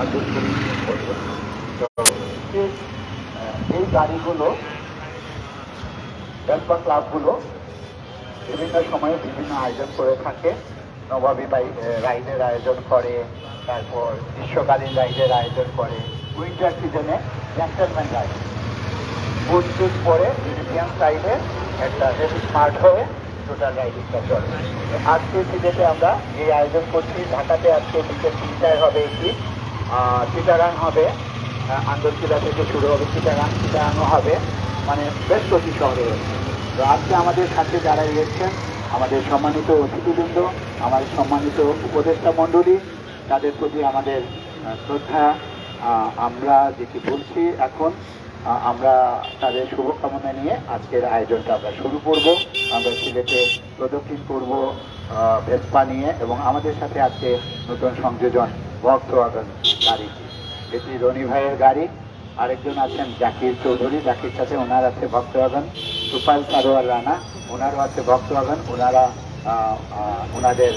আদর্শনী করব। তো এই গাড়িগুলো ভেসপা ক্লাবগুলো বিভিন্ন সময়ে বিভিন্ন আয়োজন করে থাকে। নবাবী রাইডের আয়োজন করে, তারপর গ্রীষ্মকালীন রাইডের আয়োজন করে, উইন্টার সিজনে জেন্টলম্যান রাইড, বুট টুট পরে ইউরোপিয়ান সাইডে একটা হেভি স্মার্ট হয়ে টোটাল রাইডিংটা চলে। আজকে সিলেটে আমরা এই আয়োজন করছি। ঢাকাতে আজকে বিকেল 3টায় হবে একটি, চিটাগাং হবে, আন্দরকিলা থেকে শুরু হবে চিটাগাংও হবে, মানে বেশ কটি শহরে রয়েছে। তো আজকে আমাদের সাথে যারা এসেছেন, আমাদের সম্মানিত অতিথিবৃন্দ, আমাদের সম্মানিত উপদেষ্টা মণ্ডলী, তাদের প্রতি আমাদের শ্রদ্ধা। আমরা যেটি বলছি এখন, আমরা তাদের শুভকামনা নিয়ে আজকের আয়োজনটা আমরা শুরু করব। আমরা সিলেটে প্রদক্ষিণ করব ভেসপা নিয়ে, এবং আমাদের সাথে আজকে নতুন সংযোজন ভক্তওয়াগন গাড়িটি। এটি রনি ভাইয়ের গাড়ি। আরেকজন আছেন জাকির চৌধুরী, জাকির সাথে ওনার আছে ভক্তওয়াগন। সুপাল সারোয়ার রানা, ওনারও আছে ভক্তওয়াগন। ওনারা ওনাদের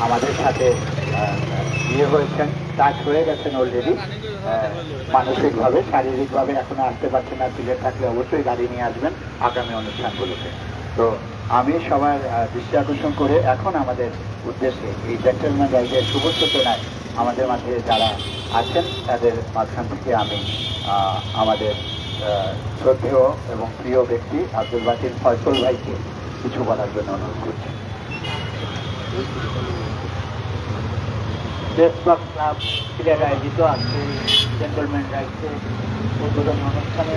আমাদের সাথে ইয়ে হয়েছেন, টাচ হয়ে গেছেন অলরেডি মানসিকভাবে। শারীরিকভাবে এখনো আসতে পারছেন না, সিলেট থাকলে অবশ্যই গাড়ি নিয়ে আসবেন আগামী অনুষ্ঠানগুলোতে। তো আমি সবার দৃষ্টি আকর্ষণ করে এখন আমাদের উদ্দেশ্যে এই জেন্টলম্যান রাইডের শুভ সূচনায় আমাদের মাঝে যারা আছেন তাদের মাঝখান থেকে আমি আমাদের শ্রদ্ধেয় এবং প্রিয় ব্যক্তি আব্দুল বাতিল ফয়সল ভাইকে কিছু বলার জন্য অনুরোধ করছি। ভেসপা ক্লাব সিলেট আয়োজিত আজকে জেন্টলম্যান রাইডসের উদ্বোধনী অনুষ্ঠানে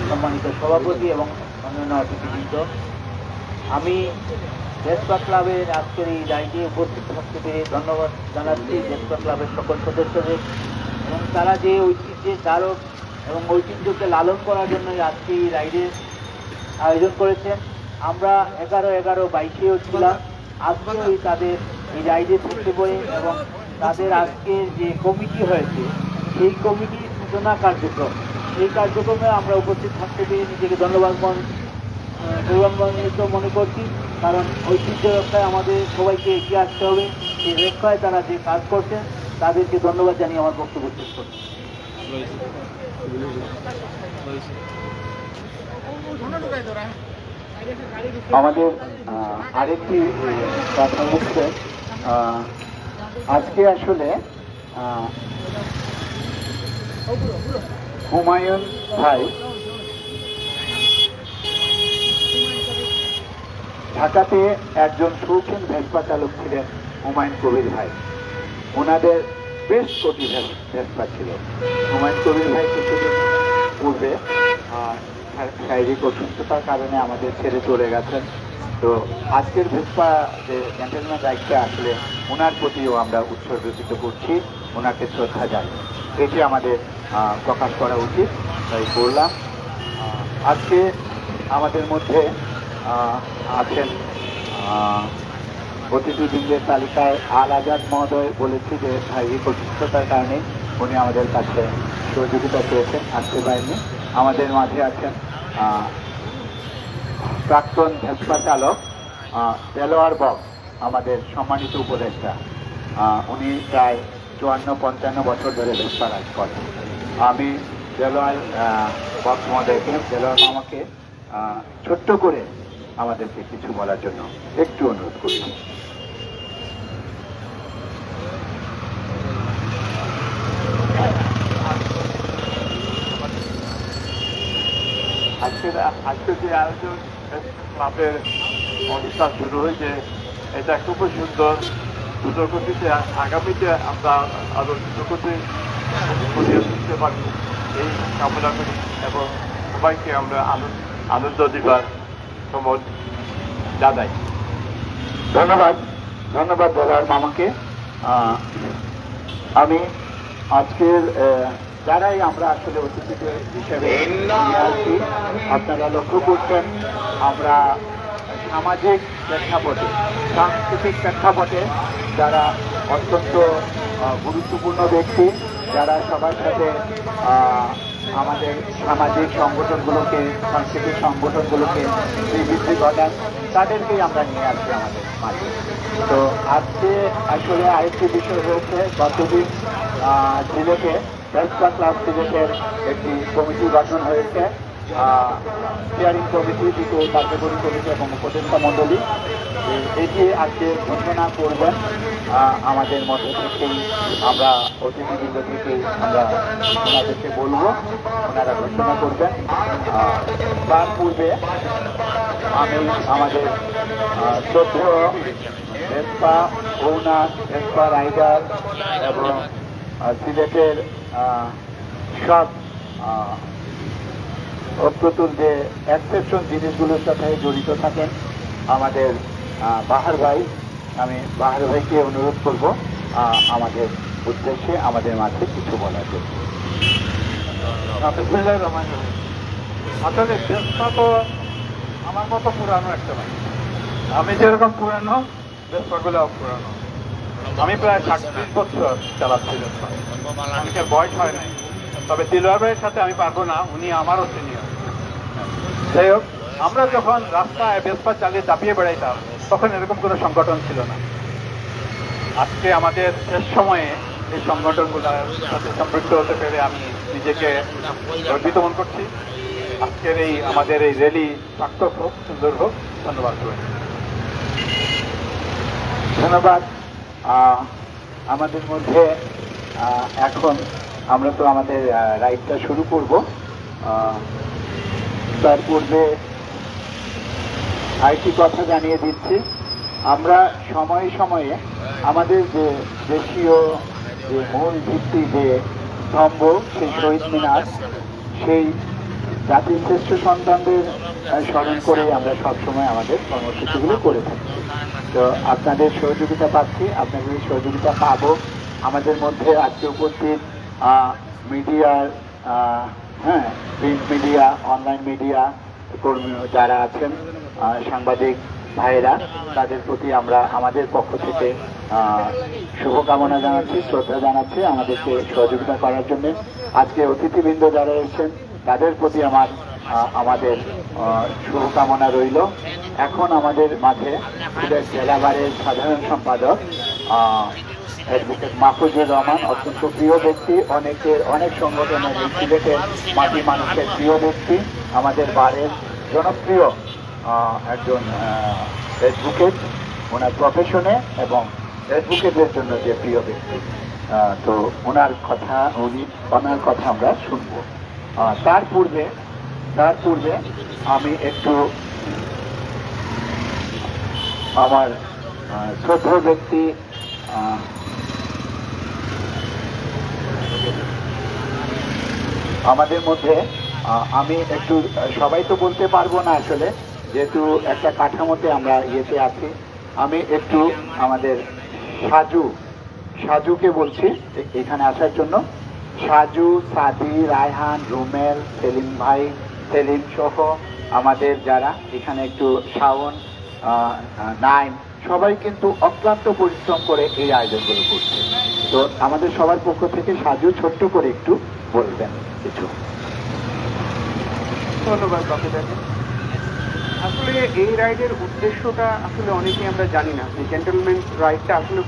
সম্মানিত সভাপতি এবং অন্যান্য অতিথিবৃন্দ, আমি ভেসপা ক্লাবের আজকের এই রাইডে উপস্থিত থাকতে পেরে ধন্যবাদ জানাচ্ছি ভেসপা ক্লাবের সকল সদস্যদের, এবং তারা যে ঐতিহ্যের ধারক এবং ঐতিহ্যকে লালন করার জন্য আজকে এই রাইডের আয়োজন করেছেন। আমরা 11-11-22-এও ছিলাম, আজকেও তাদের এই রাইডে থাকতে পারে, এবং তাদের আজকে যে কমিটি হয়েছে সেই কমিটির সূচনা কার্যক্রম, সেই কার্যক্রমে আমরা উপস্থিত থাকতে পেরে নিজেকে গৌরবান্বিত মনে করছি। কারণ ঐতিহ্য রক্ষায় আমাদের সবাইকে এগিয়ে আসতে হবে। সেই রক্ষায় তারা যে কাজ করছেন তাদেরকে ধন্যবাদ জানিয়ে আমার বক্তব্য শেষ করছি। আমাদের আরেকটি কথা হচ্ছে, আজকে আসলে হুমায়ুন ভাই ঢাকাতে একজন শৌখিন ভেসপা চালক ছিলেন। হুমায়ুন কবির ভাই, ওনাদের বেশ কোটি ভেসপা ছিল। হুমায়ুন কবির ভাই কিছুদিন পূর্বে শারীরিক অসুস্থতার কারণে আমাদের ছেড়ে চলে গেছেন। তো আজকের ভেসপা যে জেন্টলম্যান রাইডটা আসলে ওনার প্রতিও আমরা উৎসর্গিত করছি, ওনাকে শ্রদ্ধা জানাই, এটি আমাদের প্রকাশ করা উচিত, তাই করলাম। আজকে আমাদের মধ্যে আছেন অতিথিবৃন্দের তালিকায় আল আজাদ মহোদয়, বলেছি যে শারীরিক অসুস্থতার কারণে উনি আমাদের কাছে সহযোগিতা পেয়েছেন, আসতে পারেননি। আমাদের মাঝে আছেন প্রাক্তন ভেসপা চালক দেলোয়ার বক, আমাদের সম্মানিত উপদেষ্টা। উনি প্রায় 54-55 বছর ধরে ভেসপা রাইড করেন। আমি দেলোয়ার বক মহোদয়কে, দেলোয়ার মামাকে ছোট্ট করে আমাদেরকে কিছু বলার জন্য একটু অনুরোধ করছি। আজকে যে আয়োজন ক্লাবের অনুষ্ঠান শুরু হয়েছে, এটা খুবই সুন্দর। দ্রুতগতিতে আগামীতে আমরা আরো দ্রুতগতি করিয়ে তুলতে পারি এই কামনা করি, এবং সবাইকে আমরা আনন্দ দিবার সময় জানাই। ধন্যবাদ দেলোয়ার মামাকে। আমি আজকের যারাই আমরা আসলে অতিথি হিসেবে নিয়ে আসছি, আপনারা লক্ষ্য করছেন আমরা সামাজিক প্রেক্ষাপটে, সাংস্কৃতিক প্রেক্ষাপটে যারা অত্যন্ত গুরুত্বপূর্ণ ব্যক্তি, যারা সবার সাথে আমাদের সামাজিক সংগঠনগুলোকে, সাংস্কৃতিক সংগঠনগুলোকে বৃদ্ধি ঘটান, তাদেরকেই আমরা নিয়ে আসছি আমাদের মাঝে। তো আজকে আসলে আরেকটি বিষয় রয়েছে, গতদিন সিলেটে ভেসপা ক্লাব সিলেটের একটি কমিটি গঠন হয়েছে, স্টিয়ারিং কমিটি, দ্বিতীয় কার্যকরী কমিটি এবং উপদেষ্টা মণ্ডলী। এটি আজকে ঘোষণা করবেন আমাদের মধ্যে থেকেই, আমরা অতিথিবৃন্দ থেকে আমরা ওনাদেরকে বলবো, ওনারা ঘোষণা করবেন। তার পূর্বে আমি আমাদের শ্রদ্ধেয় ভেসপা ওনার, ভেসপা রাইডার এবং সিলেটের সব অপ্রতুল যে এক্সেপশন জিনিসগুলোর সাথে জড়িত থাকেন আমাদের বাহার ভাই, আমি বাহার ভাইকে অনুরোধ করব আমাদের উদ্দেশ্যে আমাদের মাঝে কিছু বলার জন্য। আসলে ভেসপা তো আমার মতো পুরানো একটা ভাই, আমি যেরকম পুরানো ভেসপাগুলো পুরানো। আমি প্রায় 38 বছর চালাচ্ছি ভেসপা, অনেকের বয়স হয় নাই। তবে দিলওয়ার ভাইয়ের সাথে আমি পারবো না, উনি আমারও সিনিয়র। যাই হোক, আমরা যখন রাস্তায় ভেসপা চালিয়ে চাপিয়ে বেড়াইতাম তখন এরকম কোনো সংগঠন ছিল না। আজকে আমাদের শেষ সময়ে এই সংগঠনগুলোর সাথে সম্পৃক্ত হতে পেরে আমি নিজেকে গর্বিত মনে করছি। আজকের এই আমাদের এই র্যালি সার্থক হোক, সুন্দর হোক। ধন্যবাদ সবাইকে। ধন্যবাদ। আমাদের মধ্যে এখন আমরা তো আমাদের রাইডটা শুরু করব। তার পূর্বে আরেকটি কথা জানিয়ে দিচ্ছি, আমরা সময়ে সময়ে আমাদের যে দেশীয় যে মূল ভিত্তি যে স্তম্ভ, সেই শহীদ মিনার, সেই জাতির শ্রেষ্ঠ সন্তানদের স্মরণ করে আমরা সবসময় আমাদের কর্মসূচিগুলো করে থাকি। তো আপনাদের সহযোগিতা পাচ্ছি, আপনাদের সহযোগিতা পাবো। আমাদের মধ্যে আজকে উপস্থিত মিডিয়ার, হ্যাঁ, প্রিন্ট মিডিয়া, অনলাইন মিডিয়া কর্মী যারা আছেন, সাংবাদিক ভাইয়েরা, তাদের প্রতি আমরা আমাদের পক্ষ থেকে শুভকামনা জানাচ্ছি, শ্রদ্ধা জানাচ্ছি আমাদেরকে সহযোগিতা করার জন্য। আজকে অতিথিবৃন্দ যারা এসেছেন তাদের প্রতি আমাদের শুভকামনা রইল। এখন আমাদের মাঝে সিলেট জেলা বারের সাধারণ সম্পাদক অ্যাডভোকেট মাহফুজুর রহমান, অত্যন্ত প্রিয় ব্যক্তি, অনেক সংগঠনের এই সিলেটের মাটি মানুষের প্রিয় ব্যক্তি, আমাদের বারের জনপ্রিয় একজন অ্যাডভোকেট, ওনার প্রফেশনে এবং অ্যাডভোকেটের জন্য যে প্রিয় ব্যক্তি। তো ওনার কথা আমরা শুনবো। তার পূর্বে আমি একটু আমার শ্রদ্ধেয় ব্যক্তি আমাদের মধ্যে, আমি একটু সবাই তো বলতে পারবো না আসলে, যেহেতু একটা কাঠামোতে আমরা ইয়েতে আছি। আমি একটু আমাদের সাজুকে বলছি এখানে আসার জন্য। সাজু, সাদি, রায়হান, রুমেল, সেলিম ভাই, সেলিম সহ আমাদের যারা এখানে, একটু শাওন, নাইম, সবাই কিন্তু অক্লান্ত পরিশ্রম করে এই আয়োজনগুলো করছে। তো আমাদের সবার পক্ষ থেকে সাজু ছোট্ট করে একটু বলবেন কিছু। ধন্যবাদ বাকিটাকে। আসলে এই রাইডের উদ্দেশ্যটা আসলে অনেকেই আমরা জানি না, যে জেন্টলম্যান রাইডটা আসলে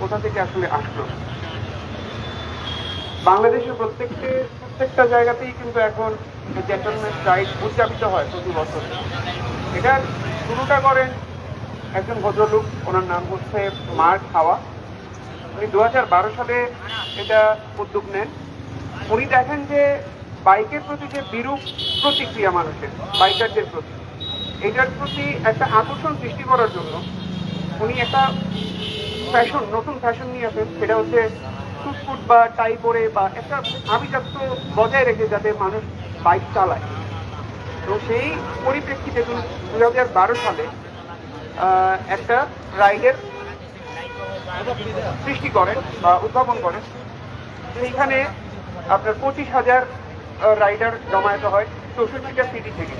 কোথা থেকে আসলে আসলো। বাংলাদেশের প্রত্যেকটা জায়গাতেই কিন্তু এখন জেন্টলম্যান রাইড উদযাপিত হয় প্রতি বছর। এটা শুরুটা করেন একজন ভদ্রলোক, ওনার নাম হচ্ছে মার্ক হাওয়া। উনি 2012 সালে এটা উদ্যোগ নেন। উনি দেখেন যে বাইকের প্রতি যে বিরূপ প্রতিক্রিয়া মানুষের, বাইকারদের প্রতি, এটার প্রতি একটা আকর্ষণ সৃষ্টি করার জন্য উনি একটা নতুন ফ্যাশন নিয়ে আসেন। সেটা হচ্ছে সুটফুট বা টাই পরে বা একটা আভিজাত্য বজায় রেখে যাতে মানুষ বাইক চালায়। তো সেই পরিপ্রেক্ষিতে 2012 সালে একটা রাইডের সৃষ্টি করেন বা উদ্ভাবন করেন। সেইখানে আপনার 25,000 রাইডার জমায়েত হয় 64টা সিটি থেকে।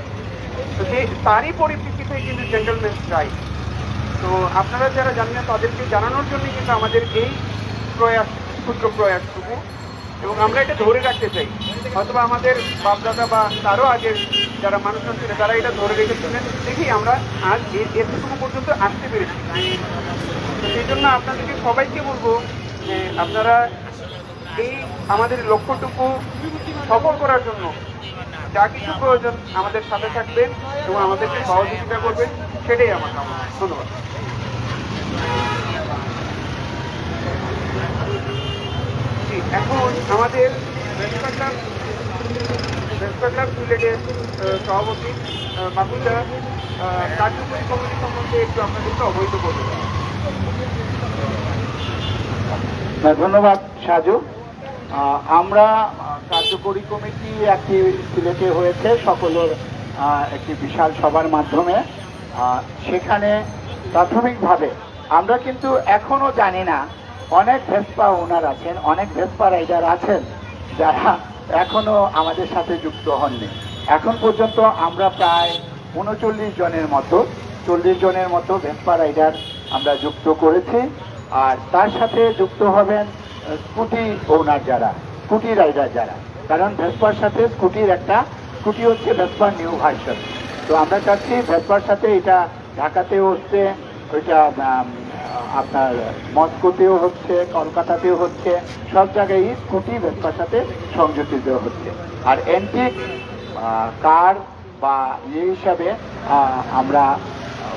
তো তারই পরিপ্রেক্ষিতে কিন্তু জেন্টলম্যান রাইড। তো আপনারা যারা জানেন না তাদেরকে জানানোর জন্য কিন্তু আমাদের এই ক্ষুদ্র প্রয়াসটুকু, এবং আমরা এটা ধরে রাখতে চাই। হয়তো আমাদের বাপদাদা বা তারও আগের যারা মানুষজন ছিল তারা এটা ধরে রেখেছিলেন, দেখি আমরা আজ এতটুকু পর্যন্ত আসতে পেরেছি। তো সেই জন্য আপনাদেরকে সবাইকে বলবো যে আপনারা এই আমাদের লক্ষ্যটুকু সফল করার জন্য যা কিছু প্রয়োজন আমাদের সাথে থাকবেন এবং আমাদেরকে সহযোগিতা করবেন, সেটাই আমার কামনা। ধন্যবাদ। এখন আমাদের ক্লাব সিলেটের সভাপতি বাকুলদা কার্যকরী কমিটি সম্বন্ধে একটু আপনাদেরকে অবহিত করবেন। ধন্যবাদ সাজু। আমরা কার্যকরী কমিটি একটি সিলেটে হয়েছে সকলের একটি বিশাল সভার মাধ্যমে। সেখানে প্রাথমিকভাবে আমরা কিন্তু এখনো জানি না, অনেক ভেসপা ওনার আছেন, অনেক ভেসপা রাইডার আছেন যারা এখনো আমাদের সাথে যুক্ত হননি। এখন পর্যন্ত আমরা প্রায় 39 জনের মতো, 40 জনের মতো ভেসপা রাইডার আমরা যুক্ত করেছি। আর তার সাথে যুক্ত হবেন স্কুটি ওনার যারা, স্কুটি রাইডার যারা, কারণ ভেসপার সাথে স্কুটির একটা, স্কুটি হচ্ছে ভেসপার নিউ ভার্সন। তো আমরা চাচ্ছি ভেসপার সাথে এটা ঢাকাতেও হচ্ছে, ওইটা আপনার মস্কোতেও হচ্ছে, কলকাতাতেও হচ্ছে, সব জায়গায় স্কুটি ভেসপার সাথে সংযোজিত হচ্ছে। আর অ্যান্টিক কার বা ইয়ে হিসাবে আমরা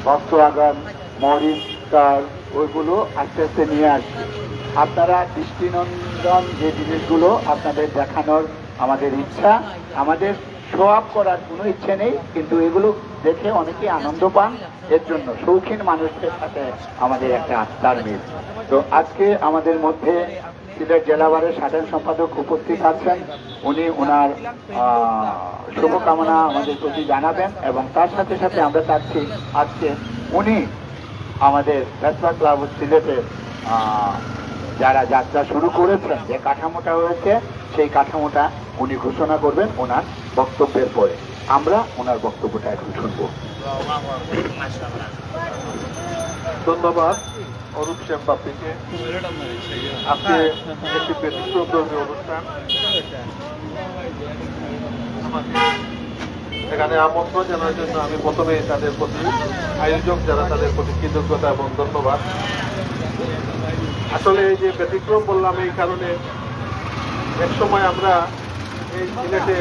ভক্সওয়াগন, মরিস কার ওইগুলো আস্তে আস্তে নিয়ে আসছি। আপনারা দৃষ্টিনন্দন যে জিনিসগুলো আপনাদের দেখানোর আমাদের ইচ্ছা, আমাদের শো আপ করার কোনো ইচ্ছে নেই, কিন্তু এগুলো দেখে অনেকেই আনন্দ পান। এর জন্য শৌখিন মানুষের সাথে আমাদের একটা আত্মার মিল। তো আজকে আমাদের মধ্যে সিলেট জেলাবারের সাধারণ সম্পাদক উপস্থিত আছেন। উনি ওনার শুভকামনা আমাদের প্রতি জানাবেন, এবং তার সাথে সাথে আমরা চাচ্ছি আজকে উনি আমাদের ভেসপা ক্লাব সিলেটের যারা যাত্রা শুরু করেছেন, যে কাঠামোটা হয়েছে সেই কাঠামোটা উনি ঘোষণা করবেন ওনার বক্তব্যের পরে। আমরা ওনার বক্তব্যটা এখন শুনব। ধন্যবাদ অরূপ শ্যামবাপীকে। আজকে একটি ব্যতিক্রমধর্মী অনুষ্ঠান, এখানে আমন্ত্রণ জানার জন্য আমি প্রথমে তাদের প্রতি, আয়োজক যারা, তাদের প্রতি কৃতজ্ঞতা এবং ধন্যবাদ। আসলে এই যে ব্যতিক্রম বললাম এই কারণে, এক সময় আমরা এই সিলেটে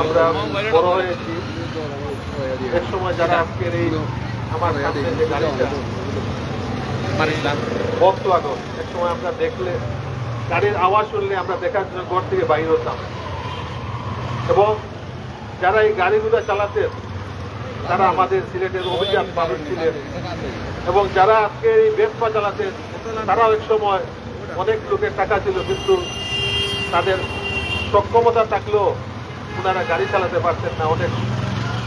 আমরা বড় হয়েছি। এক সময় যারা আজকের এই আমার সামনে যে গাড়িটা ভক্সওয়াগন, এক সময় আমরা দেখলে গাড়ির আওয়াজ শুনলে আমরা দেখার জন্য ঘর থেকে বাইর হতাম, এবং যারা এই গাড়িগুলো চালাতেন তারা আমাদের সিলেটের অভিজাত মানুষ ছিলেন, এবং যারা আজকে এই ভেসপা চালাতেন তারাও এক সময় অনেক লোকের টাকা ছিল, কিন্তু তাদের সক্ষমতা থাকলেও ওনারা গাড়ি চালাতে পারতেন না। অনেক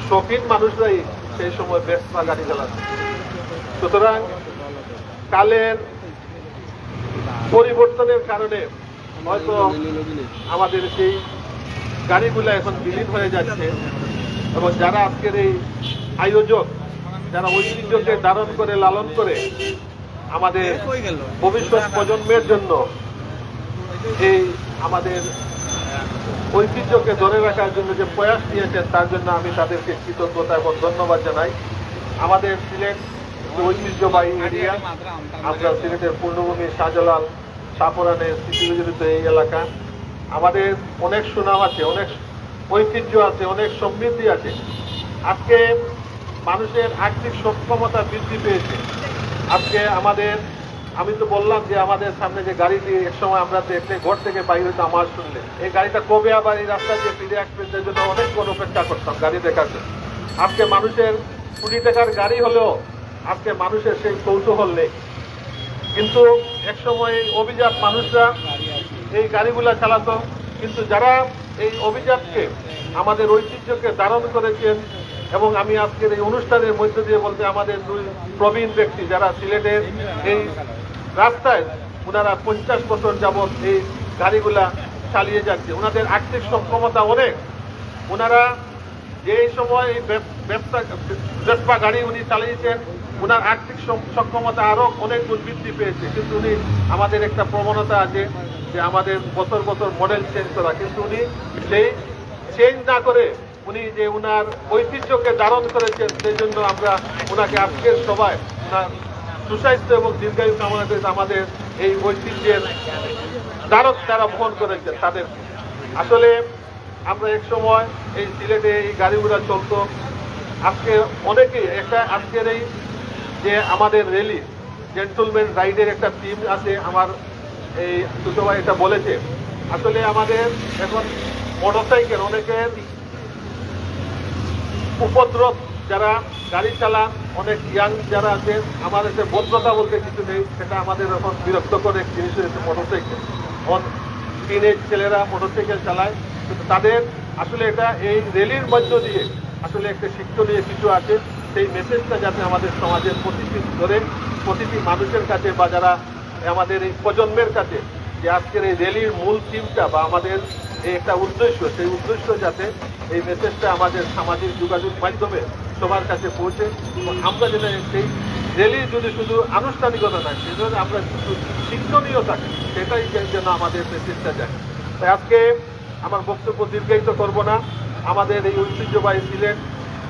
শৌখিন মানুষরাই সেই সময় ভেসপা গাড়ি চালাতেন। সুতরাং কালের পরিবর্তনের কারণে হয়তো আমাদের সেই গাড়িগুলো এখন বিলীন হয়ে যাচ্ছে, এবং যারা আজকের এই আয়োজক, যারা ঐতিহ্যকে ধারণ করে লালন করে আমাদের ভবিষ্যৎ প্রজন্মের জন্য এই আমাদের ঐতিহ্যকে ধরে রাখার জন্য যে প্রয়াস নিয়েছেন, তার জন্য আমি তাদেরকে কৃতজ্ঞতা এবং ধন্যবাদ জানাই। আমাদের সিলেট ঐতিহ্যবাহী এরিয়া, আমরা সিলেটের পূর্ণভূমি, শাহজালাল, শাহপুরানের স্মৃতিবিজড়িত এই এলাকা। আমাদের অনেক সুনাম আছে, অনেক ঐতিহ্য আছে, অনেক সমৃদ্ধি আছে। আজকে মানুষের আর্থিক সক্ষমতা বৃদ্ধি পেয়েছে। আজকে আমাদের, আমি তো বললাম যে আমাদের সামনে যে গাড়িটি এক সময় আমরা দেখলে ঘর থেকে বাইরে হইতে আমার শুনলে এই গাড়িটা কবে আবার এই রাস্তা দিয়ে ফিরে আসবে, সেই জন্য অনেকক্ষণ অপেক্ষা করতাম গাড়ি দেখার জন্য। আজকে মানুষের 20 টাকার গাড়ি হলেও আজকে মানুষের সেই কৌতূহল নেই। কিন্তু এক সময় অভিজাত মানুষরা এই গাড়িগুলা চালাতো, কিন্তু যারা এই অভিজাতকে, আমাদের ঐতিহ্যকে ধারণ করেছেন, এবং আমি আজকের এই অনুষ্ঠানের মধ্য দিয়ে বলতে আমাদের দুই প্রবীণ ব্যক্তি যারা সিলেটের এই রাস্তায় ওনারা 50 বছর যাবৎ এই গাড়িগুলা চালিয়ে যাচ্ছে। ওনাদের আর্থিক সক্ষমতা অনেক। ওনারা যে সময় এই ভেসপা গাড়ি উনি চালিয়েছেন, ওনার আর্থিক সক্ষমতা আরো অনেক গুণ বৃদ্ধি পেয়েছে। কিন্তু উনি, আমাদের একটা প্রবণতা আছে যে আমাদের বছর বছর মডেল চেঞ্জ করা, কিন্তু উনি সেই চেঞ্জ না করে উনি যে উনার ঐতিহ্যকে ধারণ করেছেন, সেই জন্য আমরা ওনাকে আজকের সভায় ওনার সুস্বাস্থ্য এবং দীর্ঘায়ু কামনা করে আমাদের এই ঐতিহ্যের দ্বারক তারা বহন করেছে তাদের। আসলে আমরা এক সময় এই সিলেটে এই গাড়ি ঘোড়া চলতো, আজকে অনেকেই একটা আজকের এই যে আমাদের র্যালি জেন্টলম্যান রাইডের একটা টিম আছে, আমার এই ছোট ভাই এটা বলেছে। আসলে আমাদের এখন মোটরসাইকেল অনেকের উপদ্রব, যারা গাড়ি চালান অনেক ইয়াং যারা আছে, আমাদের যে ভদ্রতা বলতে কিছু নেই, সেটা আমাদের এখন বিরক্তকর এক জিনিস হয়েছে মোটরসাইকেল। টিনেজ ছেলেরা মোটরসাইকেল চালায়, কিন্তু তাদের আসলে এটা এই র্যালির মধ্য দিয়ে আসলে একটা শিক্ষণীয় কিছু আছে, সেই মেসেজটা যাতে আমাদের সমাজের প্রতিটি মানুষের কাছে বা যারা আমাদের এই প্রজন্মের কাছে, যে আজকের এই র্যালির মূল থিমটা বা আমাদের এই একটা উদ্দেশ্য, সেই উদ্দেশ্য যাতে এই মেসেজটা আমাদের সামাজিক যোগাযোগ মাধ্যমে সবার কাছে পৌঁছে। আমরা যেটা সেই র্যালি যদি শুধু আনুষ্ঠানিকতা থাকে, সেজন্য আমরা শুধু শিক্ষণীয় থাকে, সেটাই যেন আমাদের মেসেজটা যায়। তাই আজকে আমার বক্তব্য দীর্ঘায়িত করব না। আমাদের এই ঐতিহ্যবাহী সিলেট,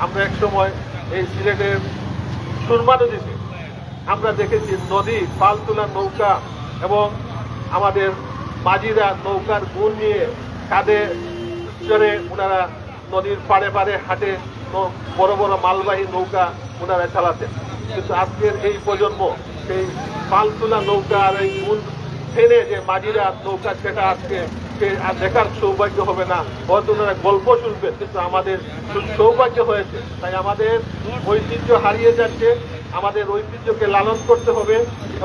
আমরা এক সময় এই সিলেটের সুরমা নদীতে আমরা দেখেছি নদী, পাল তোলা নৌকা এবং আমাদের মাঝিরা নৌকার গুণ নিয়ে কাঁধে চড়ে ওনারা নদীর পাড়ে পাড়ে হাটে বড় বড় মালবাহী নৌকা ওনারা চালাতেন। কিন্তু আজকের এই প্রজন্ম সেই পাল তোলা নৌকা আর এই গুণ ফেলে যে মাঝিরা নৌকা, সেটা আজকে আর দেখার সৌভাগ্য হবে না। হয়তো ওনারা গল্প শুনবেন, কিন্তু আমাদের সৌভাগ্য হয়েছে। তাই আমাদের ঐতিহ্য হারিয়ে যাচ্ছে, আমাদের ঐতিহ্যকে লালন করতে হবে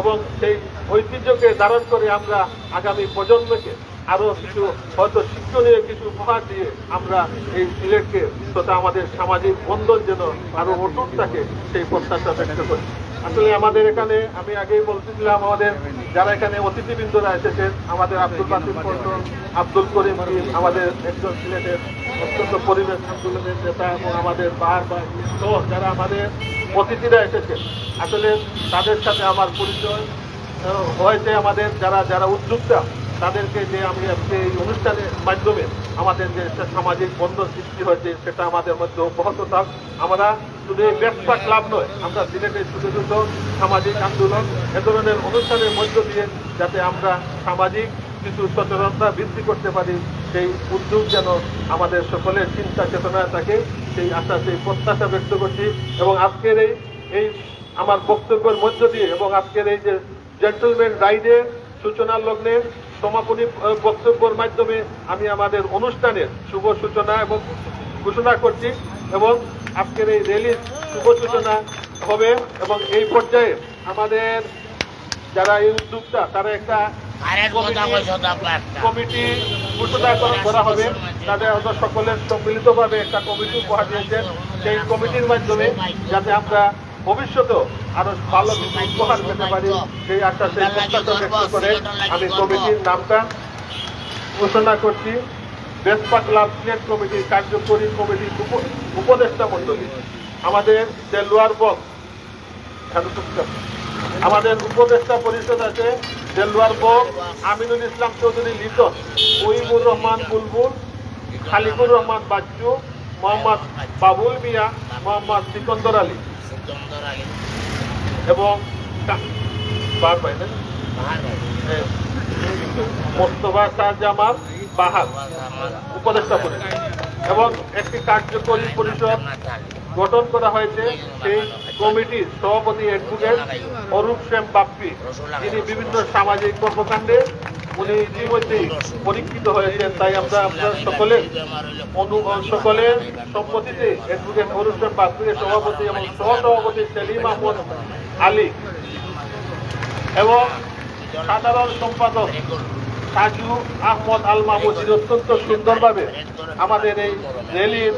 এবং সেই ঐতিহ্যকে ধারণ করে আমরা আগামী প্রজন্মকে আরো কিছু হয়তো শিক্ষণীয় কিছু উপহার দিয়ে আমরা এই সিলেটকে তথা আমাদের সামাজিক বন্ধন যেন আরো অটুট থাকে, সেই প্রত্যাশা ব্যক্ত করি। আসলে আমাদের এখানে আমি আগেই বলতেছিলাম, আমাদের যারা এখানে অতিথিবৃন্দরা এসেছেন, আমাদের আব্দুল বাসিম পল্টন, আব্দুল করিম, আমাদের একজন সিলেটের অত্যন্ত পরিবেশ আন্দোলনের নেতা এবং আমাদের সহ যারা আমাদের অতিথিরা এসেছেন, আসলে তাদের সাথে আমার পরিচয় হয়েছে। আমাদের যারা উদ্যোক্তা, তাদেরকে যে আমি আজকে এই অনুষ্ঠানের মাধ্যমে আমাদের যে একটা সামাজিক বন্ধন সৃষ্টি হয়েছে, সেটা আমাদের মধ্যে অব্যাহত থাক। আমরা শুধু এই ব্যবসা ক্লাব নয়, আমরা সিলেটের ছোট ছোট সামাজিক আন্দোলন এ ধরনের অনুষ্ঠানের মধ্য দিয়ে যাতে আমরা সামাজিক কিছু সচেতনতা বৃদ্ধি করতে পারি, সেই উদ্যোগ যেন আমাদের সকলের চিন্তা চেতনা থাকে, সেই আশা, সেই প্রত্যাশা ব্যক্ত করছি। এবং আজকের এই আমার বক্তব্যের মধ্য দিয়ে এবং আজকের এই যে জেন্টলম্যান রাইডের সূচনার লগ্নে সমাপনী বক্তব্যের মাধ্যমে আমি আমাদের অনুষ্ঠানের শুভ সূচনা এবং ঘোষণা করছি এবং আজকের এই র্যালির শুভ সূচনা হবে। এবং এই পর্যায়ে আমাদের যারা এই উদ্যোক্তা, তারা একটা কমিটি ঘোষণা করা হবে। তাদের সকলের সম্মিলিতভাবে একটা কমিটি উপহার দিয়েছেন, সেই কমিটির মাধ্যমে যাতে আমরা ভবিষ্যতেও আরো ভালো কিছু উপহার পেতে পারি, সেই আশা, সেই প্রত্যাশা ব্যক্ত করে আমি কমিটির নামটা ঘোষণা করছি। বেসপা ক্লাব সিলেট কমিটির কার্যকরী কমিটির উপদেষ্টা মন্ডলী, আমাদের দেলোয়ার বক্স, আমাদের উপদেষ্টা পরিষদ আছে দেলোয়ার বক্স, আমিনুল ইসলাম চৌধুরী লিটন, ওহিবুর রহমান বুলবুল, খালিকুর রহমান বাচ্চু, মোহাম্মদ বাবুল মিয়া, মোহাম্মদ সিকন্দর আলী এবং মোস্তফা শাহজামাল বাহার উপদেষ্টা পরিষদ। এবং একটি কার্যকরী পরিষদ গঠন করা হয়েছে। সেই কমিটির সভাপতি অ্যাডভোকেট অরূপ শ্যাম বাপ্পি, যিনি বিভিন্ন সামাজিক কর্মকাণ্ডে উনি ইতিমধ্যেই পরীক্ষিত হয়েছেন। তাই আমরা আপনার সকলের সম্মতিতে অ্যাডভোকেট অরূপ শ্যাম বাপ্পির সভাপতি এবং সহসভাপতি সেলিম আহমদ আলী এবং সাধারণ সম্পাদক সাজু আহমদ আল মাহমুদ অত্যন্ত সুন্দরভাবে আমাদের এই র্যালির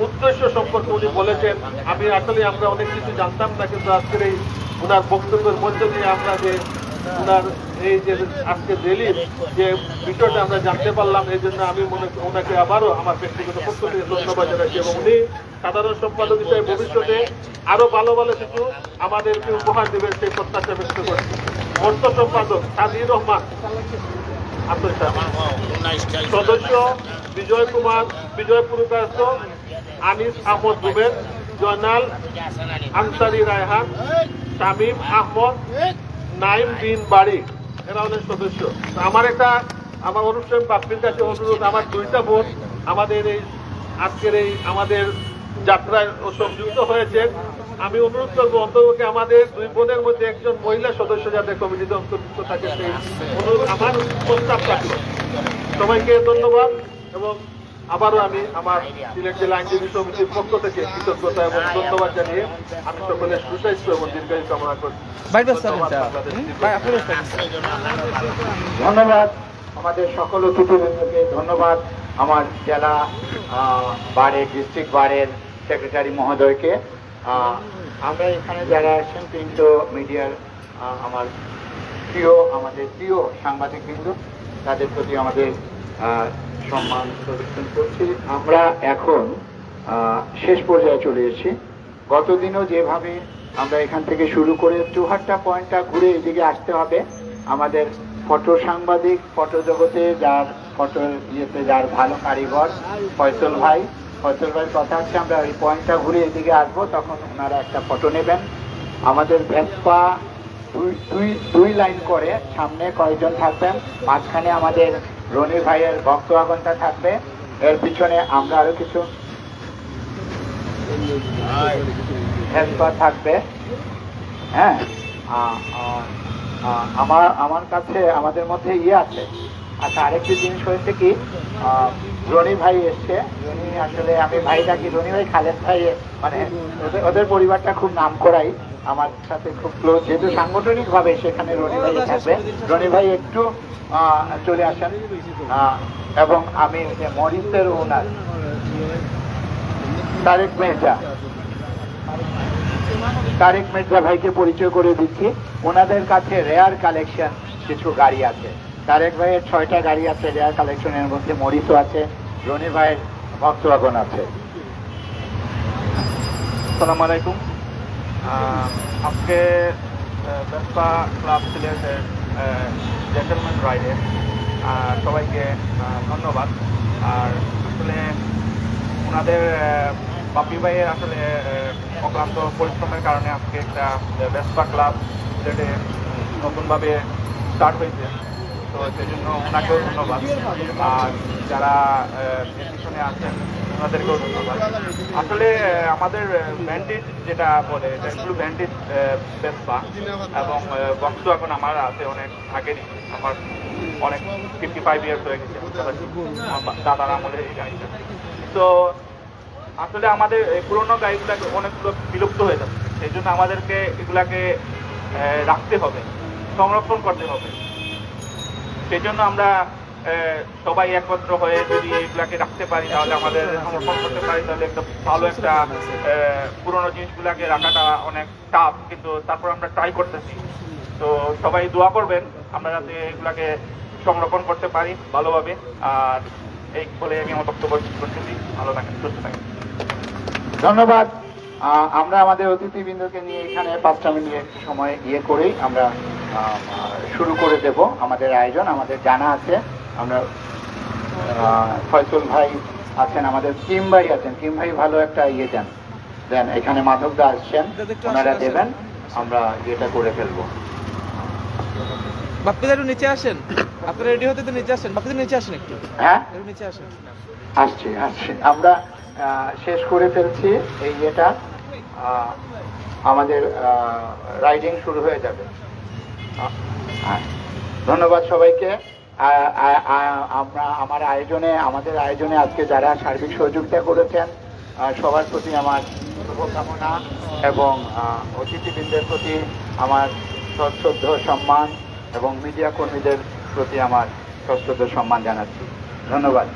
উদ্দেশ্য সম্পর্কে উনি বলেছেন। আমরা অনেক কিছু জানতাম না, কিন্তু আজকের এই ওনার বক্তব্যের মধ্য দিয়ে আমরা যে ওনার এই যে আজকে র্যালির যে বিষয়টা আমরা জানতে পারলাম, এই জন্য আমি ওনাকে আবারও আমার ব্যক্তিগত পক্ষ থেকে ধন্যবাদ জানাচ্ছি। এবং উনি সাধারণ সম্পাদক হিসেবে ভবিষ্যতে আরো ভালো ভালো কিছু আমাদেরকে উপহার দেবেন, সেই প্রত্যাশা ব্যক্ত করছি। অর্থ সম্পাদক সাদির রহমান, সদস্য বিজয় কুমার, বিজয় পুরকায়স্থ আনিস আহমদ রুবেল, জয়নাল আনসারি রায়হান, শামীম আহমদ, নাইম বিন বাড়ি, এরা হলেন সদস্য। আমার অনুষ্ঠান বাপ্পির কাছে অনুরোধ, আমার 2টা বোন আমাদের এই আজকের এই আমাদের যাত্রায় সংযুক্ত হয়েছেন। আমি অনুরোধ করবো অন্তর্পক্ষে আমাদের 2 বোনের মধ্যে একজন মহিলা সদস্য যাতে কমিটিতে অন্তর্ভুক্ত থাকে সেই অনুরোধ আমার প্রস্তাব থাকলো। সবাইকে ধন্যবাদ এবং আবারও আমি আমার সিলেট জেলা আইনজীবী সমিতির পক্ষ থেকে কৃতজ্ঞতা এবং ধন্যবাদ জানিয়ে আমি সকলের সুস্বাস্থ্য এবং দীর্ঘায়ু কামনা করছি। ধন্যবাদ আমাদের সকল অতিথিবৃন্দকে, ধন্যবাদ আমার জেলা বারের ডিস্ট্রিক্ট বারের সেক্রেটারি মহোদয়কে। আমরা এখানে যারা আসছেন প্রিন্ট মিডিয়ার আমাদের প্রিয় সাংবাদিকবৃন্দ, তাদের প্রতি আমাদের সম্মান প্রদর্শন করছি। আমরা এখন শেষ পর্যায়ে চলে এসেছি। গতদিনও যেভাবে আমরা এখান থেকে শুরু করে চৌহাট্টা পয়েন্টটা ঘুরে এদিকে আসতে হবে। আমাদের ফটো সাংবাদিক, ফটো জগতে যার যার ভালো কারিগর ফয়সল ভাইয়ের কথা হচ্ছে আমরা ওই পয়েন্টটা ঘুরে এদিকে আসবো, তখন ওনারা একটা ফটো নেবেন। আমাদের ভেসপা দুই লাইন করে সামনে কয়েকজন থাকবেন, মাঝখানে আমাদের রনি ভাইয়ের ভক্ত আগনটা থাকবে, এর পিছনে আমরা আরো কিছু ভেসপা থাকবে। হ্যাঁ, আমার কাছে আমাদের মধ্যে আছে। আচ্ছা, আরেকটি জিনিস হয়েছে কি, রনি ভাই এসছে। রনি আসলে আমি ভাই ডাকি, রনি ভাই খালেদ ভাই, মানে ওদের পরিবারটা খুব নাম করাই, আমার সাথে খুব ক্লোজ, যেহেতু সাংগঠনিক ভাবে সেখানে রনি ভাই থাকবে। রনি ভাই একটু চলে আসেন। এবং আমি মরিসের ওনার তারেক মির্জা ভাইকে পরিচয় করে দিচ্ছি। ওনাদের কাছে রেয়ার কালেকশন কিছু গাড়ি আছে। তারেক ভাইয়ের 6টা গাড়ি আছে রেয়ার কালেকশনের মধ্যে, মরিসও আছে, রনি ভাইয়ের ভক্তওয়াগন আছে। আসসালামু আলাইকুম। আজকে ভেসপা ক্লাব সিলেটের জেন্টলম্যান রাইডে সবাইকে ধন্যবাদ। আর আসলে ওনাদের বাপ্পি ভাইয়ের আসলে অক্লান্ত পরিশ্রমের কারণে আজকে একটা ভেসপা ক্লাব সিলেটে নতুনভাবে স্টার্ট হয়েছে, তো সেই জন্য ওনাকেও ধন্যবাদ। আর যারা পিছনে আছেন ওনাদেরকেও ধন্যবাদ। আসলে আমাদের ব্যান্ডিট যেটা বলে, এটা একটু ব্যান্ডিট ভেসপা এবং বক্স এখন আমার আছে অনেক আগেরই, আমার অনেক 55 ইয়ার্স হয়ে গেছে আমার দাদার আমলে এই গাড়িটা। তো আসলে আমাদের পুরোনো গাড়িগুলোকে অনেকগুলো বিলুপ্ত হয়ে যাচ্ছে, সেই জন্য আমাদেরকে এগুলাকে রাখতে হবে, সংরক্ষণ করতে হবে। সেই জন্য আমরা সবাই একত্র হয়ে যদি এগুলাকে রাখতে পারি, তাহলে আমাদের সংরক্ষণ করতে পারি, তাহলে একটা ভালো একটা পুরোনো জিনিসগুলাকে রাখাটা অনেক টাফ, কিন্তু তারপর আমরা ট্রাই করতেছি। তো সবাই দোয়া করবেন আমরা যাতে এগুলাকে সংরক্ষণ করতে পারি ভালোভাবে। আর এই বলে আমি আমার বক্তব্য করতেছি। ভালো থাকেন, সুস্থ থাকেন। ধন্যবাদ। আমরা আমাদের অতিথিবৃন্দকে নিয়ে এখানে 5টা মিনিট সময় করেই আমরা শুরু করে দেব আমাদের আয়োজন। আমাদের জানা আছে, আমরা ফয়সল ভাই আছেন, আমাদের কিম ভাই আছেন, কিম ভাই ভালো একটা দেন এখানে মাধবদা আসছেন, ওনারা দেবেন, আমরা এটা করে ফেলবো। বাপ্পিদা একটু নিচে আসেন, আপনারা রেডি হতে তো নিচে আসেন, বাপ্পিদা নিচে আসেন একটু। হ্যাঁ, নিচে আসেন। আসছি। আমরা শেষ করে ফেলছি এই আমাদের রাইডিং শুরু হয়ে যাবে। ধন্যবাদ সবাইকে। আমাদের আয়োজনে আজকে যারা সার্বিক সহযোগিতা করেছেন সবার প্রতি আমার শুভকামনা এবং অতিথিবৃন্দের প্রতি আমার সশ্রদ্ধ সম্মান এবং মিডিয়া কর্মীদের প্রতি আমার সশ্রদ্ধ সম্মান জানাচ্ছি। ধন্যবাদ।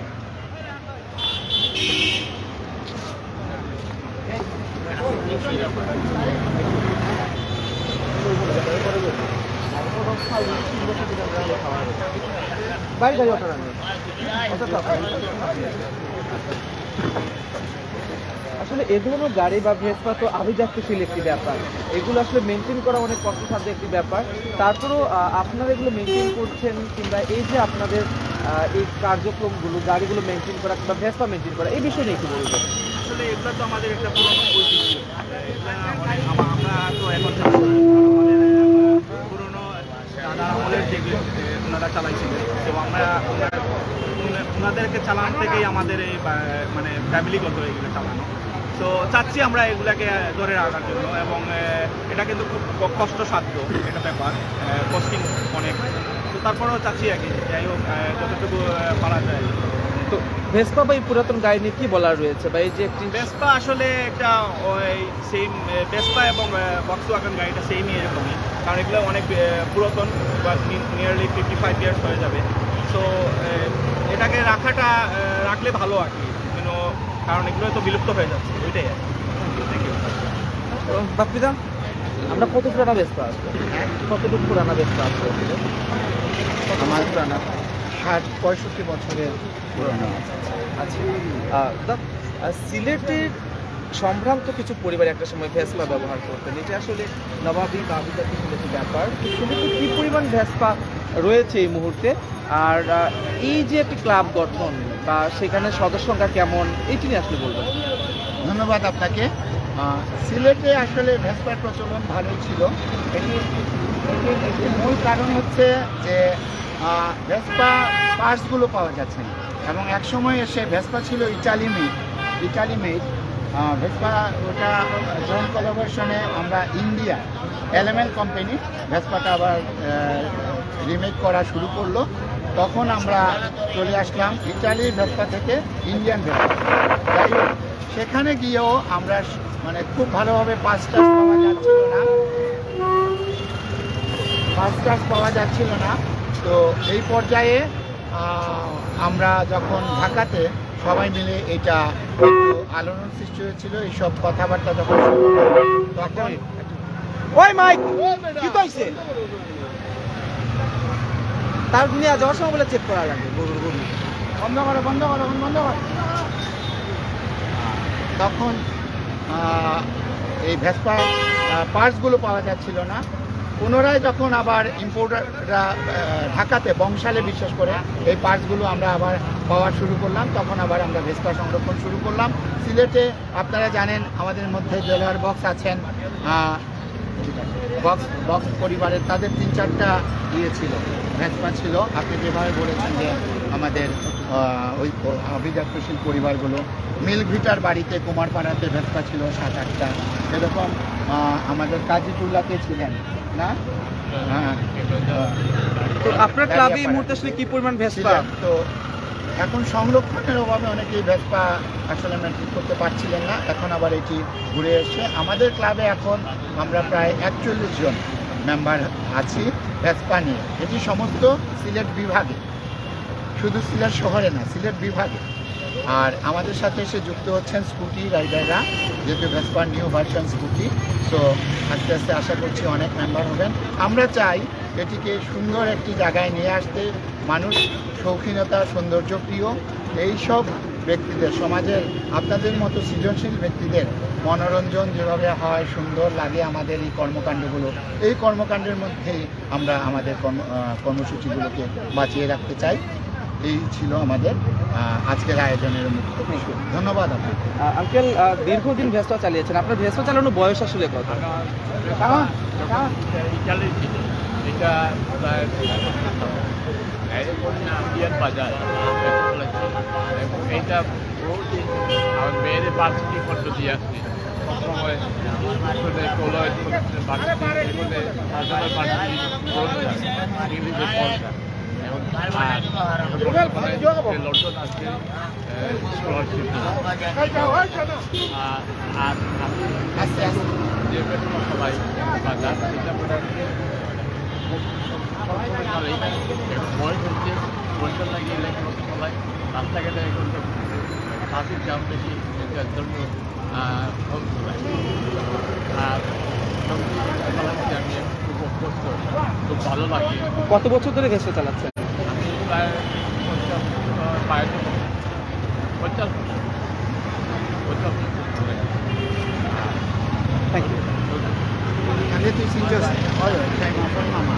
আসলে এ ধরনের গাড়ি বা ভেসপা তো আভিজাত্যশীল একটি ব্যাপার, এগুলো আসলে মেনটেন করা অনেক কষ্টসাধ্য একটি ব্যাপার। তারপরেও আপনারা এগুলো মেনটেন করছেন, কিংবা এই যে আপনাদের এই কার্যক্রমগুলো, গাড়িগুলো মেনটেন করা কিংবা ভেসপা মেনটেন করা, এই বিষয়ে একটু বলবেন। আসলে এগুলো তো আমাদের একটা পুরনো ঐতিহ্য, আমরা তো এখন দাদার আমলের যেগুলো ওনারা চালাইছিলেন, তো আমরা ওনাদেরকে চালানো থেকেই আমাদের এই মানে ফ্যামিলিগত এগুলো চালানো। তো চাচ্ছি আমরা এগুলাকে ধরে রাখার জন্য, এবং এটা কিন্তু খুব কষ্টসাধ্য একটা ব্যাপার, কস্টিং অনেক। তো তারপরেও চাচ্ছি আর কি, যাই হোক যতটুকু পারা যায়। তো ভেসপা বা এই পুরাতন গাড়ি নিয়ে কি বলার রয়েছে, বা এই যে একটি ভেসপা আসলে একটা ওই সেম, ভেসপা এবং ভক্সওয়াগন গাড়িটা সেমই এরকমই, কারণ এগুলো অনেক পুরাতন, নিয়ারলি 55 ইয়ার্স হয়ে যাবে। সো এটাকে রাখলে ভালো আর কি, কারণ এগুলো তো বিলুপ্ত হয়ে যাচ্ছে, ওইটাই আর কি। Thank you. বাপ্পিদা, আমরা কত পুরানা ভেসপা আছে, কতটুকু পুরানা ভেসপা আছে? আমার পুরানা 65 বছরের পুরনো আছে। আচ্ছা, সিলেটের সম্ভ্রান্ত কিছু পরিবার একটা সময় ভেসপা ব্যবহার করতেন, এটা আসলে নবাবী বা আবিদাতি সিলেটের ব্যাপার। সিলেটে কি পরিমাণ ভেসপা রয়েছে এই মুহূর্তে, আর এই যে একটি ক্লাব গঠন বা সেখানে সদস্য সংখ্যা কেমন, এটি নিয়ে আসলে বলবেন। ধন্যবাদ আপনাকে। সিলেটে আসলে ভেসপার প্রচলন ভালোই ছিল। এটির মূল কারণ হচ্ছে যে ভেসপা পার্টসগুলো পাওয়া যাচ্ছে না, এবং একসময় এসে ভেসপা ছিল ইটালি মেড ভেসপা। ওটা জয়েন্ট কোলাবোরেশনে আমরা ইন্ডিয়া এলএমএল কোম্পানি ভেসপাটা আবার রিমেক করা শুরু করলো। তখন আমরা চলে আসলাম ইটালির ভেসপা থেকে ইন্ডিয়ান ভেসপা। যাই হোক, সেখানে গিয়েও আমরা মানে খুব ভালোভাবে পাঁচ স্টার পাওয়া যাচ্ছিল না। তো এই পর্যায়ে আমরা যখন ঢাকাতে সবাই মিলে এটা একটু আলোড়ন সৃষ্টি হয়েছিল, এইসব কথাবার্তা যখন তখন ওই মাইক কি কইছে, তার নিয়ে যাওয়ার সময় বলে চেক করা লাগে। বন্ধ করো। তখন এই ভেসপা পার্টসগুলো পাওয়া যাচ্ছিল না। পুনরায় যখন আবার ইম্পোর্টাররা ঢাকাতে বংশালে বিশেষ করে এই পার্টসগুলো আমরা আবার পাওয়া শুরু করলাম, তখন আবার আমরা ভেসপা সংরক্ষণ শুরু করলাম। সিলেটে আপনারা জানেন আমাদের মধ্যে জেলার বক্স আছেন, বক্স পরিবারের তাদের 3-4টা ছিল ভেসপা ছিল। আপনি যেভাবে বলেছেন যে আমাদের ওই অভিজাত্যশীল পরিবারগুলো, মিলভিটার বাড়িতে কুমারপাড়াতে ভেসপা ছিল 7-8টা, এরকম আমাদের কাজীটুল্লাতে ছিলেন না। তো আপনার ক্লাবে এই মুহূর্তে আসলে কি পরিমাণ ভেসপা? তো এখন সংরক্ষণের অভাবে অনেকেই ভেসপা আসলে মেনটেন করতে পারছিলেন না, এখন আবার এটি ঘুরে এসে আমাদের ক্লাবে এখন আমরা প্রায় 41 জন মেম্বার আছি ভেসপা নিয়ে। এটি সমস্ত সিলেট বিভাগে, শুধু সিলেট শহরে না, সিলেট বিভাগে। আর আমাদের সাথে এসে যুক্ত হচ্ছেন স্কুটি রাইডাররা, যেহেতু ভেসপার নিউ ভার্সন স্কুটি। সো আস্তে আস্তে আশা করছি অনেক মেম্বার হবেন। আমরা চাই এটিকে সুন্দর একটি জায়গায় নিয়ে আসতে। মানুষ শৌখিনতা, সৌন্দর্য প্রিয় এইসব ব্যক্তিদের, সমাজের আপনাদের মতো সৃজনশীল ব্যক্তিদের মনোরঞ্জন যেভাবে হয়, সুন্দর লাগে আমাদের এই কর্মকাণ্ডগুলো, এই কর্মকাণ্ডের মধ্যেই আমরা আমাদের কর্মসূচিগুলোকে বাঁচিয়ে রাখতে চাই। এই ছিল আমাদের আজকের আয়োজনের মুখ্য বিষয়। ধন্যবাদ আপনাকে। আঙ্কেল, দীর্ঘদিন ভেসপা চালিয়েছেন, আপনার ভেসপা চালানোর বয়স আসলে কত? এটা ইন্ডিয়ান বাজার, এবং এইটা আমার মেয়েদের বার্ষিকী করতে দিয়ে আসছি। সবসময় আসলে কলয় ইংলিশে পড়া, লন্ডন আসছে স্কলারশিপ। আর যে বেতন সবাই বাজার, সেটা বয়স হচ্ছে, বয়সের লাগিয়ে লেখাপড়া চলাই, রাস্তাঘাটে এখন ট্রাফিক জ্যাম বেশি, এটার জন্য আর আমি খুব অভ্যস্ত, খুব ভালো লাগে। কত বছর ধরে ভেসপা চালাচ্ছেন? প্রায় 50 thank you. This is just all time of mama.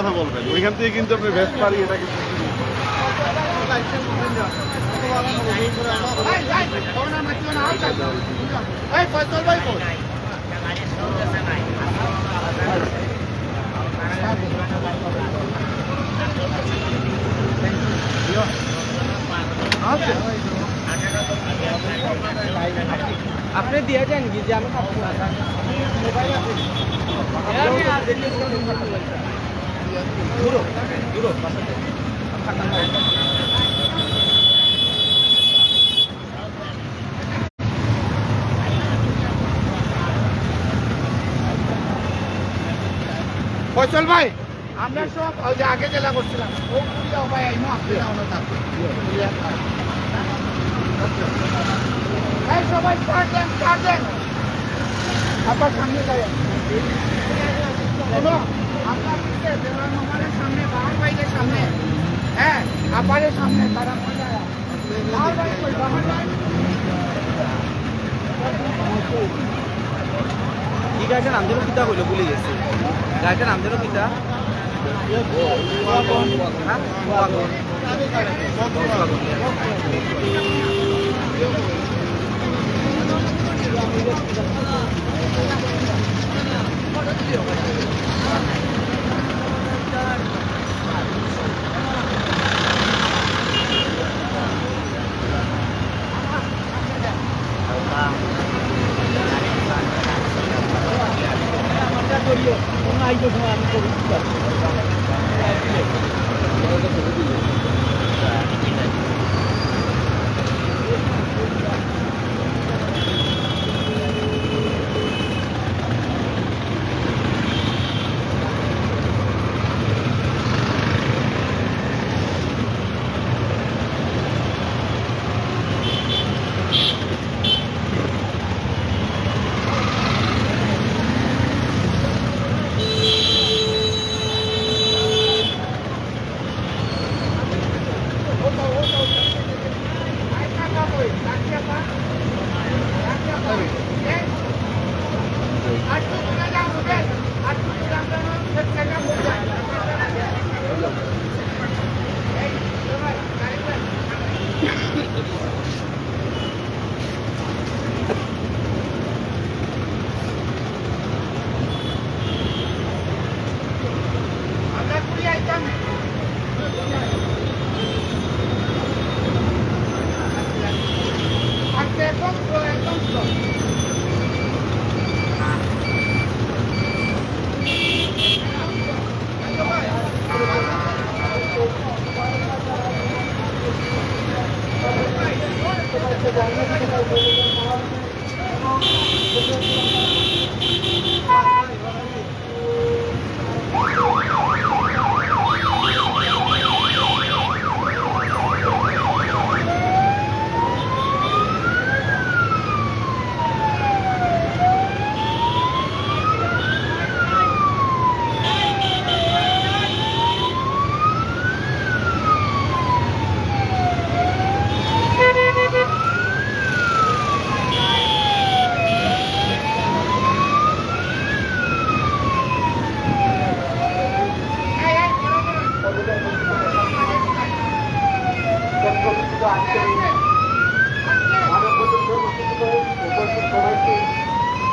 কথা বলবেন, ওইখান থেকে কিন্তু আপনি ভেস্ট পারি এটা কিন্তু আপনি দিয়ে যান কি যে আমি খাবো না মোবাইল আছে ফয়সল ভাই আমরা সব ওই যে আগে জেলা করছিলাম ও পুরিয়া ভাই আইনো আসলে আমরা থাকবো এই সবাই স্টার্ট দেন আবার সামনে যাই শোনো আপনার পিছে দেওয়ার নম্বরের সামনে বাহার বাইকের সামনে হ্যাঁ আপারের সামনে তারা মজা বাহার বাইক কই বাহার বাইক এই গাড়িটার নাম যেন পিতা হইলো ভুলে গেছি গাড়িটার নাম যেন পিতা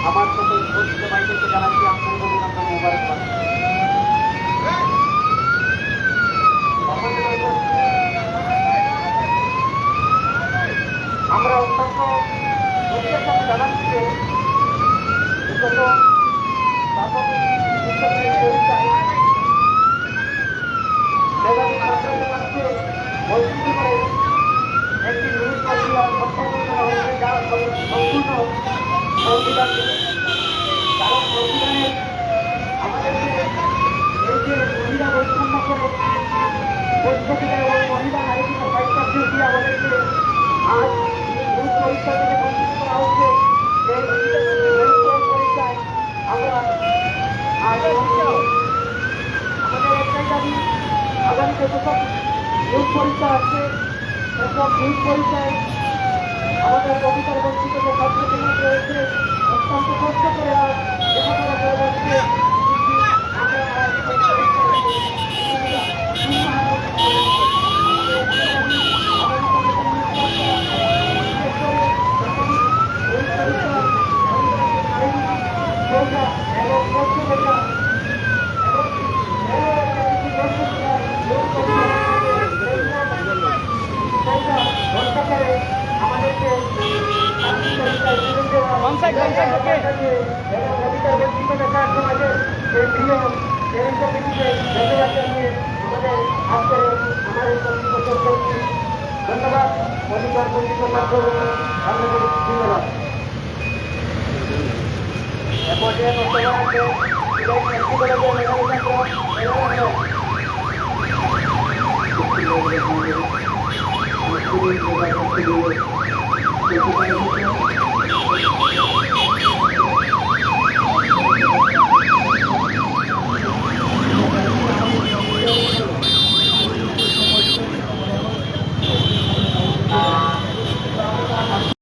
আমার সাথে পরিচিত ভাইদেরকে জানাচ্ছি আন্তরিক অভিনন্দন মোবারকবাদ। আমরা অত্যন্ত দুঃখের সাথে জানাচ্ছি যে বিগত স্বাভাবিক শিক্ষকের পরীক্ষায় মেধাবী ছাত্রদের কাছে বঞ্চিত করে একটি নিউজ প্রক্রিয়া সম্পন্ন করা হয়েছে, যার সম্পূর্ণ সংবিধান থেকে। কারণ সংবিধানে আমাদেরকে এই যে মহিলা বৈষম্য করে বৈষম্যের ওই মহিলা নারীকে পরীক্ষা দিয়ে আমাদেরকে আজ নিউজ পরীক্ষা থেকে বঞ্চিত করা হচ্ছে। সেই নিউজ পরীক্ষায় আমরা আজ আমাদের একটাই দাবি, আগামীতে যেসব নিউজ পরীক্ষা আছে সেসব নিউজ পরীক্ষায় আমাদের কবিতার বঞ্চিত যে ছাত্রছাত্রী রয়েছে অত্যন্ত কষ্ট করে লেখাপড়া করে যাচ্ছে। ধন্যবাদ অধিকার পরিষদের মাধ্যমে আপনাদের ধন্যবাদ। এরপরে